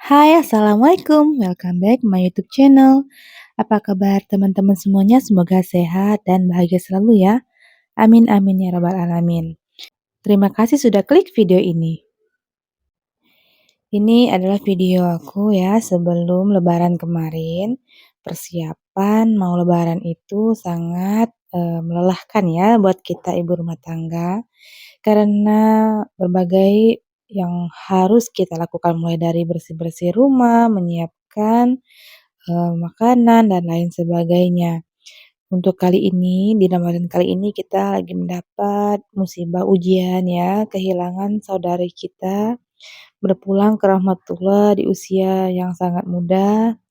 Hai, assalamualaikum. Welcome back my YouTube channel. Apa kabar teman-teman semuanya? Semoga sehat dan bahagia selalu ya. Amin amin ya rabbal alamin. Terima kasih sudah klik video ini. Ini adalah video aku ya sebelum lebaran kemarin. Persiapan mau lebaran itu sangat melelahkan ya buat kita ibu rumah tangga. Karena berbagai yang harus kita lakukan mulai dari bersih-bersih rumah, menyiapkan makanan dan lain sebagainya. Untuk kali ini, di Ramadan kali ini kita lagi mendapat musibah ujian ya, kehilangan saudari kita berpulang ke rahmatullah di usia yang sangat muda,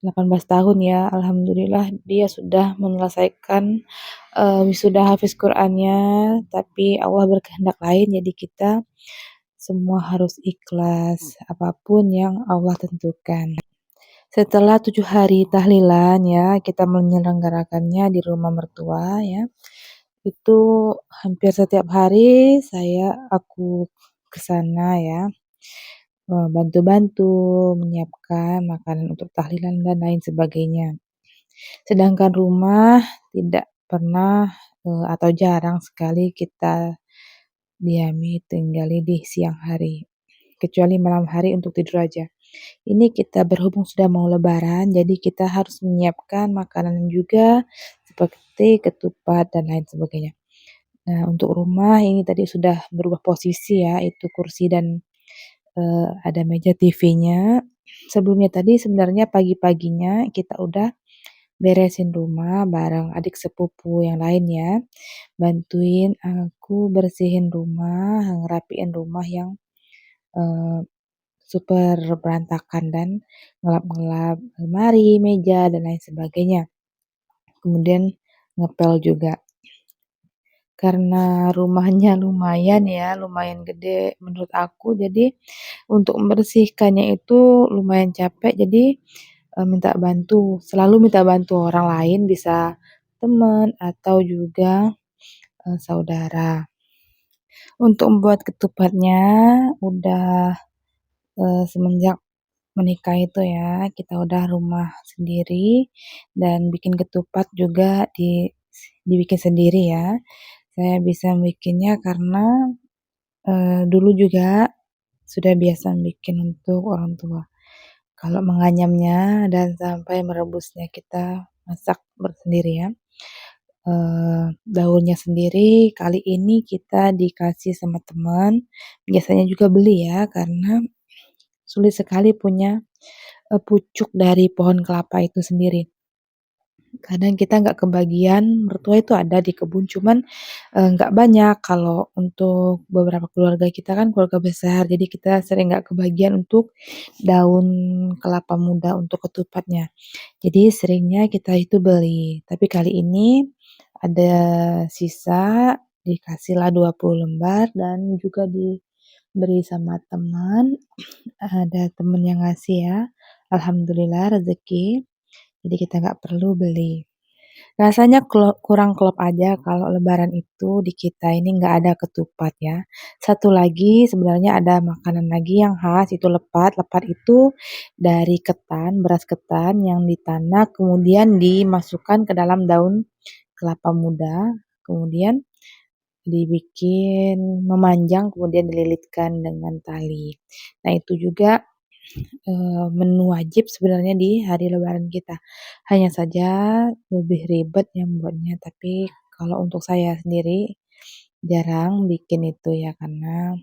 18 tahun ya. Alhamdulillah dia sudah menyelesaikan wisuda hafiz Qur'annya, tapi Allah berkehendak lain jadi kita semua harus ikhlas apapun yang Allah tentukan. Setelah 7 hari tahlilan ya, kita menyelenggarakannya di rumah mertua ya. Itu hampir setiap hari aku ke sana ya, bantu-bantu menyiapkan makanan untuk tahlilan dan lain sebagainya. Sedangkan rumah tidak pernah, atau jarang sekali kita diami, tinggali di siang hari, kecuali malam hari untuk tidur aja. Ini kita berhubung sudah mau lebaran, jadi kita harus menyiapkan makanan juga seperti ketupat dan lain sebagainya. Nah, untuk rumah ini tadi sudah berubah posisi ya, itu kursi dan, ada meja TV-nya. Sebelumnya tadi sebenarnya pagi-paginya kita udah beresin rumah bareng adik sepupu yang lain ya, bantuin aku bersihin rumah, ngerapiin rumah yang, eee super berantakan dan ngelap-ngelap lemari, meja, dan lain sebagainya. Kemudian ngepel juga. Karena rumahnya lumayan ya, lumayan gede menurut aku, jadi untuk membersihkannya itu lumayan capek, jadi minta bantu, selalu minta bantu orang lain, bisa teman atau juga saudara. Untuk membuat ketupatnya udah semenjak menikah itu ya, kita udah rumah sendiri dan bikin ketupat juga dibikin sendiri ya. Saya bisa bikinnya karena, dulu juga sudah biasa bikin untuk orang tua. Kalau menganyamnya dan sampai merebusnya kita masak bersendiri ya. Daunnya sendiri kali ini kita dikasih sama teman, biasanya juga beli ya karena sulit sekali punya pucuk dari pohon kelapa itu sendiri. Kadang kita nggak kebagian, mertua itu ada di kebun, cuman, nggak banyak. Kalau untuk beberapa keluarga kita kan keluarga besar, jadi kita sering nggak kebagian untuk daun kelapa muda untuk ketupatnya. Jadi seringnya kita itu beli, tapi kali ini ada sisa, dikasihlah 20 lembar dan juga diberi sama teman, ada temen yang ngasih ya, alhamdulillah rezeki. Jadi kita nggak perlu beli. Rasanya kurang klop aja kalau lebaran itu di kita ini nggak ada ketupat ya. Satu lagi sebenarnya ada makanan lagi yang khas itu lepat. Lepat itu dari ketan, beras ketan yang ditanak kemudian dimasukkan ke dalam daun kelapa muda, kemudian dibikin memanjang kemudian dililitkan dengan tali. Nah itu juga menu wajib sebenarnya di hari lebaran kita. Hanya saja lebih ribet yang membuatnya, tapi kalau untuk saya sendiri jarang bikin itu ya karena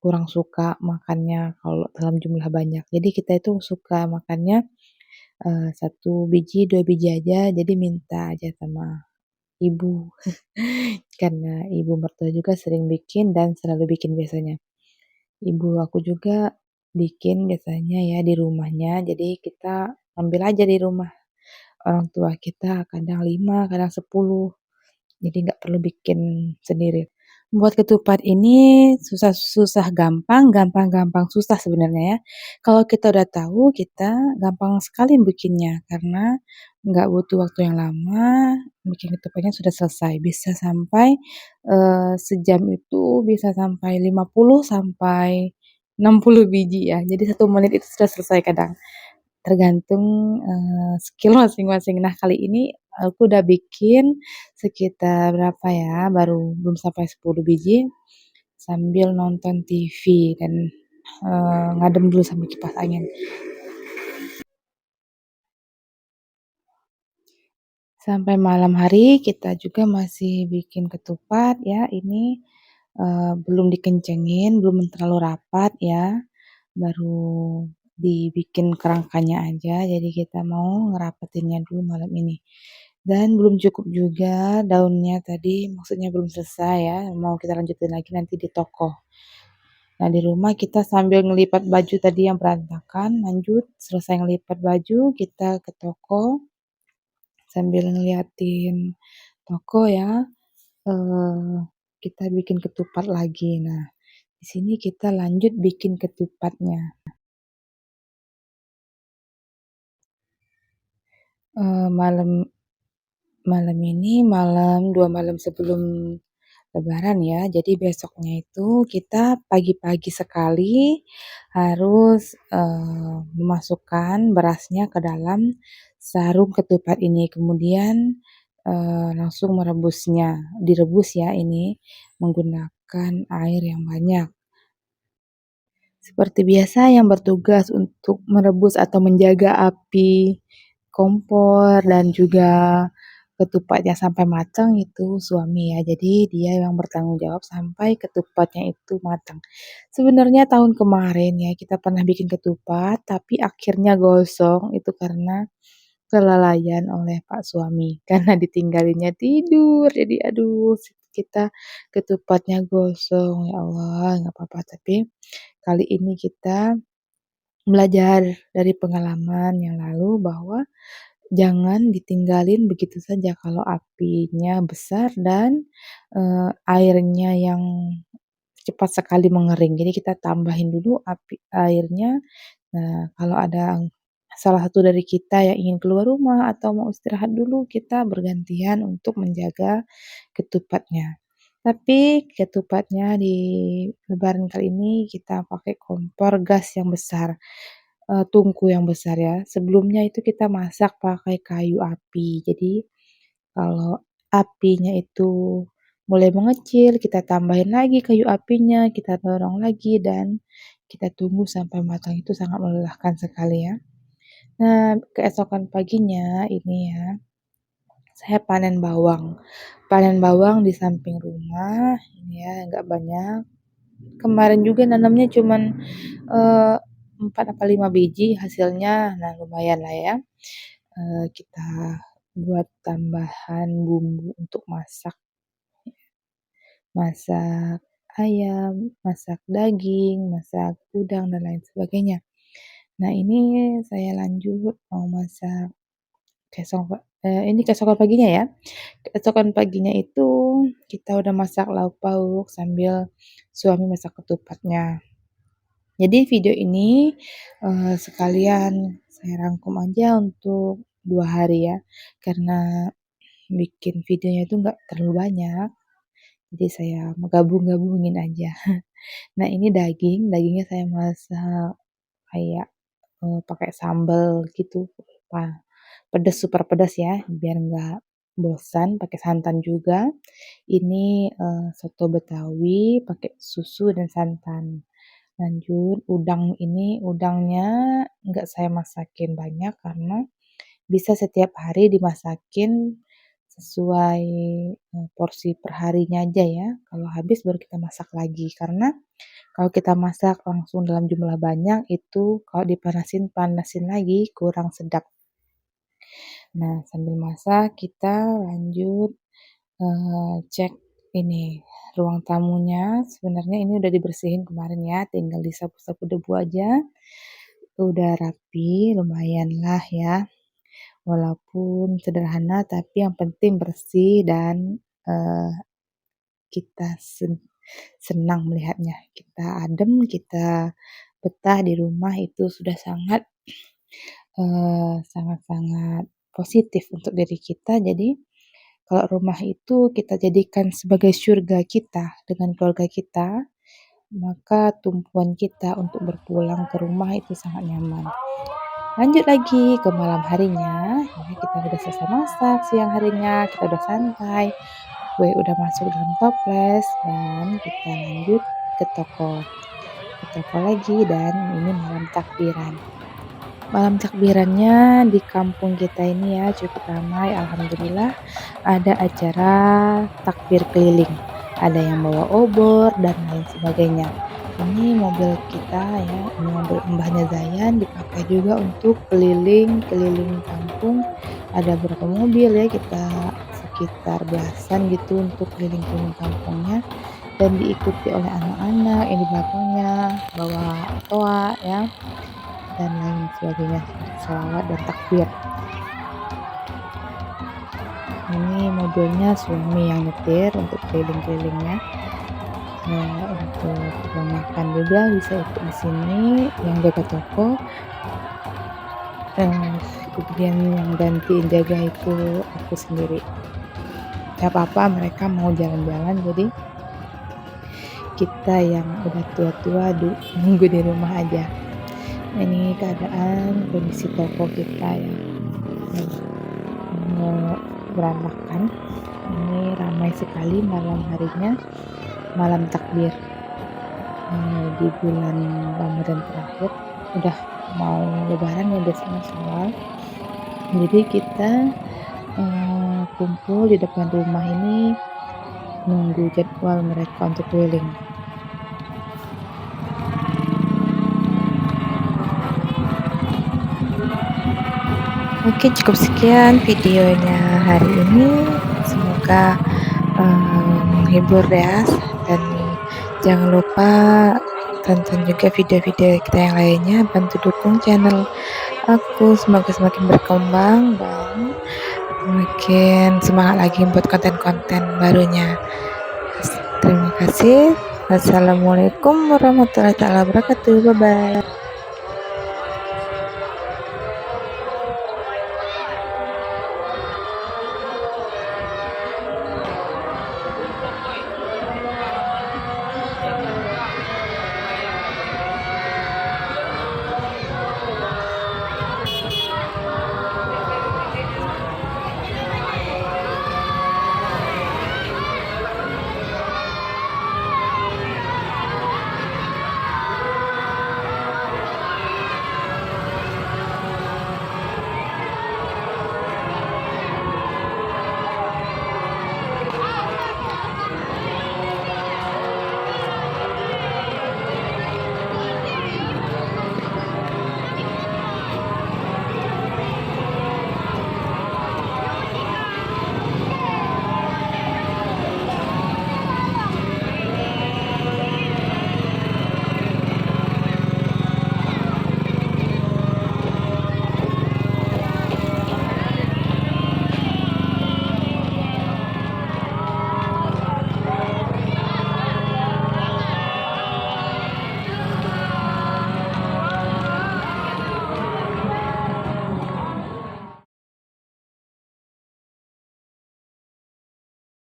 kurang suka makannya kalau dalam jumlah banyak. Jadi kita itu suka makannya, 1 biji, 2 biji aja, jadi minta aja sama ibu. Karena ibu mertua juga sering bikin dan selalu bikin biasanya. Ibu aku juga bikin biasanya ya di rumahnya, jadi kita ambil aja di rumah orang tua kita, kadang 5, kadang 10, jadi nggak perlu bikin sendiri. Membuat ketupat ini susah-susah gampang, gampang-gampang susah sebenarnya ya. Kalau kita udah tahu, kita gampang sekali bikinnya, karena nggak butuh waktu yang lama, bikin ketupatnya sudah selesai. Bisa sampai, sejam itu bisa sampai 50 sampai 60 biji ya, jadi 1 menit itu sudah selesai kadang, tergantung, skill masing-masing. Nah kali ini aku udah bikin sekitar berapa ya, baru belum sampai 10 biji, sambil nonton TV dan, ngadem dulu sama kipas angin. Sampai malam hari kita juga masih bikin ketupat ya, ini, belum dikencengin, belum terlalu rapat ya, baru dibikin kerangkanya aja, jadi kita mau ngerapetinnya dulu malam ini. Dan belum cukup juga daunnya tadi, maksudnya belum selesai ya, mau kita lanjutin lagi nanti di toko. Nah, di rumah kita sambil ngelipat baju tadi yang berantakan, lanjut selesai ngelipat baju, kita ke toko sambil ngeliatin toko ya, kita bikin ketupat lagi. Nah, di sini kita lanjut bikin ketupatnya. Malam malam ini malam 2 malam sebelum lebaran ya, jadi besoknya itu kita pagi-pagi sekali harus, memasukkan berasnya ke dalam sarung ketupat ini, kemudian, langsung merebusnya. Direbus ya ini menggunakan air yang banyak. Seperti biasa yang bertugas untuk merebus atau menjaga api kompor dan juga ketupatnya sampai matang itu suami ya. Jadi dia yang bertanggung jawab sampai ketupatnya itu matang. Sebenarnya tahun kemarin ya kita pernah bikin ketupat, tapi akhirnya gosong itu karena kelalaian oleh Pak suami. Karena ditinggalinnya tidur, jadi aduh kita ketupatnya gosong. Ya Allah, nggak apa-apa. Tapi kali ini kita belajar dari pengalaman yang lalu bahwa jangan ditinggalin begitu saja kalau apinya besar dan, airnya yang cepat sekali mengering. Jadi kita tambahin dulu airnya. Nah, kalau ada salah satu dari kita yang ingin keluar rumah atau mau istirahat dulu, kita bergantian untuk menjaga ketupatnya. Tapi ketupatnya di lebaran kali ini kita pakai kompor gas yang besar, tungku yang besar ya. Sebelumnya itu kita masak pakai kayu api. Jadi kalau apinya itu mulai mengecil, kita tambahin lagi kayu apinya, kita dorong lagi dan kita tunggu sampai matang. Itu sangat melelahkan sekali ya. Nah, keesokan paginya ini ya, saya panen bawang. Panen bawang di samping rumah, ini ya nggak banyak. Kemarin juga nanamnya cuman, eee, 4 apa 5 biji hasilnya, nah lumayan lah ya. Kita buat tambahan bumbu untuk masak masak ayam, masak daging, masak udang, dan lain sebagainya. Nah ini saya lanjut mau masak ini keesokan paginya ya. Keesokan paginya itu kita udah masak lauk pauk sambil suami masak ketupatnya. Jadi video ini, sekalian saya rangkum aja untuk 2 hari ya, karena bikin videonya itu nggak terlalu banyak, jadi saya mau gabung-gabungin aja. Nah ini dagingnya saya masak kayak, pakai sambal gitu, pedes, super pedas ya, biar nggak bosan, pakai santan juga. Ini, soto Betawi pakai susu dan santan. Lanjut udangnya nggak saya masakin banyak karena bisa setiap hari dimasakin sesuai, porsi perharinya aja ya, kalau habis baru kita masak lagi. Karena kalau kita masak langsung dalam jumlah banyak itu kalau panasin lagi kurang sedap. Nah, sambil masak kita lanjut, cek ini ruang tamunya. Sebenarnya ini udah dibersihin kemarin ya, tinggal disapu-sapu debu aja. Udah rapi, lumayanlah ya. Walaupun sederhana tapi yang penting bersih dan, eee, kita senang melihatnya. Kita adem, kita betah di rumah itu sudah sangat-sangat positif untuk diri kita. Jadi kalau rumah itu kita jadikan sebagai surga kita dengan keluarga kita, maka tumpuan kita untuk berpulang ke rumah itu sangat nyaman. Lanjut lagi ke malam harinya, ya kita udah selesai masak, siang harinya kita udah santai, kue udah masuk dalam toples, dan kita lanjut ke toko. Ke toko lagi dan ini malam takbiran. Malam takbirannya di kampung kita ini ya cukup ramai, alhamdulillah ada acara takbir keliling. Ada yang bawa obor dan lain sebagainya. Ini mobil kita ya, ini mobil mbahnya Zayan dipakai juga untuk keliling-keliling kampung. Ada berapa mobil ya, kita sekitar belasan gitu untuk keliling-keliling kampungnya dan diikuti oleh anak-anak yang di belakangnya bawa toa ya dan lain sebagainya, sholawat dan takbir. Ini mobilnya suami yang nyetir untuk keliling-kelilingnya. Untuk makan juga bisa ikut di sini, yang jaga toko. Kemudian yang gantiin jaga itu aku sendiri. Gak apa-apa, mereka mau jalan-jalan, jadi kita yang udah tua-tua nunggu di rumah aja. Ini keadaan kondisi toko kita yang berantakan. Ini ramai sekali malam harinya, malam takbir di bulan Ramadan terakhir. Udah mau lebaran ya, biasanya Syawal. Jadi kita kumpul di depan rumah ini nunggu jadwal mereka untuk keliling. Oke, cukup sekian videonya hari ini. Semoga menghibur ya, dan jangan lupa tonton juga video-video kita yang lainnya. Bantu dukung channel aku, semoga semakin berkembang dan makin semangat lagi buat konten-konten barunya. Terima kasih. Wassalamualaikum warahmatullahi wabarakatuh. Bye bye.